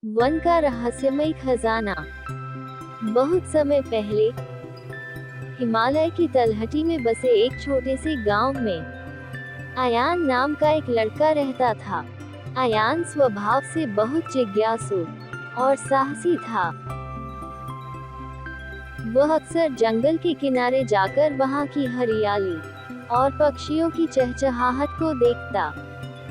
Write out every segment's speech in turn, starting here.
One का रहस्यमय खजाना। बहुत समय पहले हिमालय की तलहटी में बसे एक छोटे से गांव में अयान नाम का एक लड़का रहता था। अयान स्वभाव से बहुत जिज्ञासु और साहसी था। वह अक्सर जंगल के किनारे जाकर वहां की हरियाली और पक्षियों की चहचहाहट को देखता।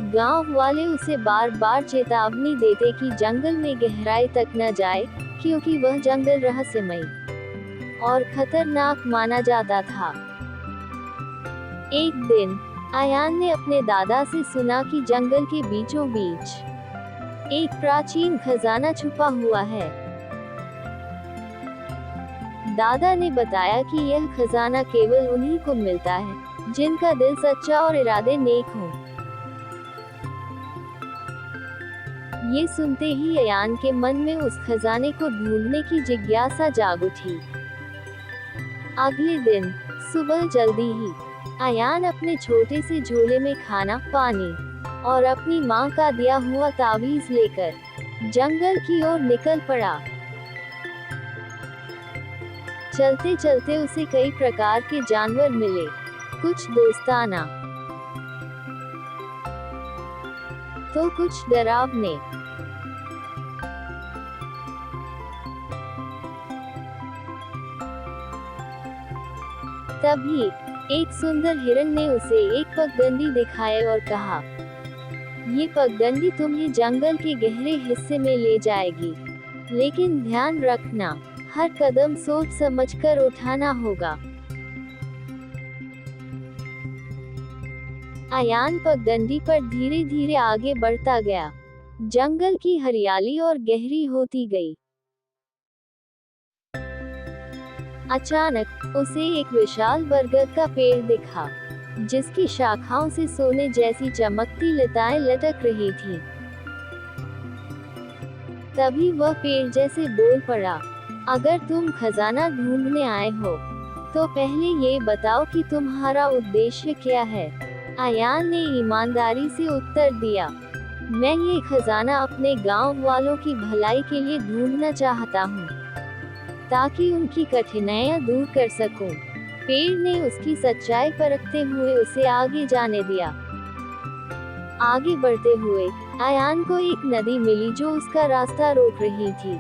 गांव वाले उसे बार बार चेतावनी देते कि जंगल में गहराई तक न जाए, क्योंकि वह जंगल रहस्यमय और खतरनाक माना जाता था। एक दिन अयान ने अपने दादा से सुना कि जंगल के बीचों बीच एक प्राचीन खजाना छुपा हुआ है। दादा ने बताया कि यह खजाना केवल उन्हीं को मिलता है जिनका दिल सच्चा और इरादे नेक हों। ये सुनते ही अयान के मन में उस खजाने को ढूंढने की जिज्ञासा जाग उठी। अगले दिन सुबह जल्दी ही अयान अपने छोटे से झोले में खाना, पानी और अपनी माँ का दिया हुआ तावीज लेकर जंगल की ओर निकल पड़ा। चलते चलते उसे कई प्रकार के जानवर मिले, कुछ दोस्ताना तो कुछ डरावने। तभी एक सुंदर हिरन ने उसे एक पगडंडी दिखाई और कहा, ये पगडंडी तुम्हें जंगल के गहरे हिस्से में ले जाएगी, लेकिन ध्यान रखना, हर कदम सोच समझकर उठाना होगा। अयान पगडंडी पर धीरे धीरे आगे बढ़ता गया। जंगल की हरियाली और गहरी होती गई। अचानक उसे एक विशाल बरगद का पेड़ दिखा, जिसकी शाखाओं से सोने जैसी चमकती लताएं लटक रही थीं। तभी वह पेड़ जैसे बोल पड़ा, अगर तुम खजाना ढूंढने आए हो, तो पहले ये बताओ कि तुम्हारा उद्देश्य क्या है। अयान ने ईमानदारी से उत्तर दिया, मैं ये खजाना अपने गांव वालों की भलाई के लिए ढूंढना चाहता हूँ, ताकि उनकी कठिनाइयां दूर कर सकूं। पेड़ ने उसकी सच्चाई परखते हुए उसे आगे जाने दिया। आगे बढ़ते हुए अयान को एक नदी मिली जो उसका रास्ता रोक रही थी।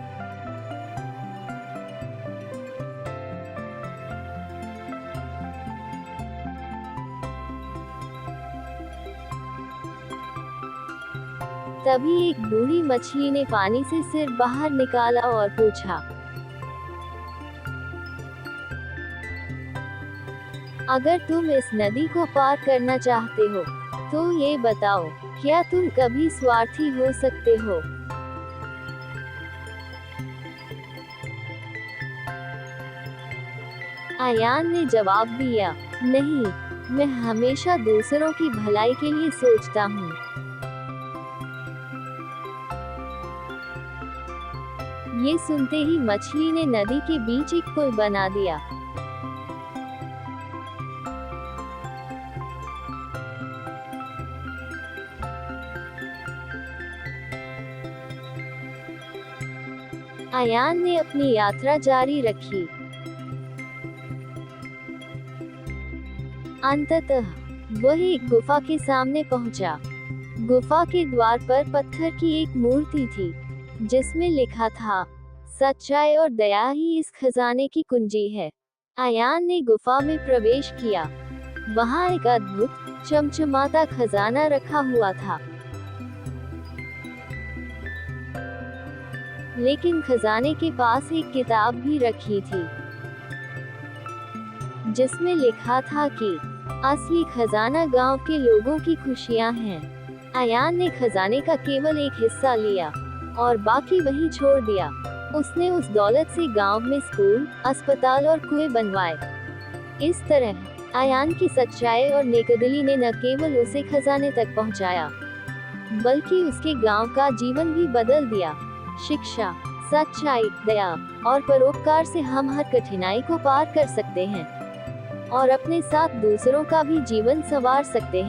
तभी एक बूढ़ी मछली ने पानी से सिर बाहर निकाला और पूछा, अगर तुम इस नदी को पार करना चाहते हो, तो ये बताओ, क्या तुम कभी स्वार्थी हो सकते हो? अयान ने जवाब दिया, नहीं, मैं हमेशा दूसरों की भलाई के लिए सोचता हूँ। ये सुनते ही मछली ने नदी के बीच एक पुल बना दिया। अयान ने अपनी यात्रा जारी रखी। अंततः वह एक गुफा के सामने पहुंचा। गुफा के द्वार पर पत्थर की एक मूर्ति थी, जिसमें लिखा था, सच्चाई और दया ही इस खजाने की कुंजी है। अयान ने गुफा में प्रवेश किया। वहां एक अद्भुत चमचमाता खजाना रखा हुआ था। लेकिन खजाने के पास एक किताब भी रखी थी, जिसमें लिखा था कि असली खजाना गांव के लोगों की खुशियां हैं। अयान ने खजाने का केवल एक हिस्सा लिया और बाकी वहीं छोड़ दिया। उसने उस दौलत से गांव में स्कूल, अस्पताल और कुएं बनवाए। इस तरह अयान की सच्चाई और नेकदिली ने न केवल उसे खजाने तक पहुंचाया, बल्कि उसके गांव का जीवन भी बदल दिया। शिक्षा, सच्चाई, दया और परोपकार से हम हर कठिनाई को पार कर सकते हैं और अपने साथ दूसरों का भी जीवन संवार सकते हैं।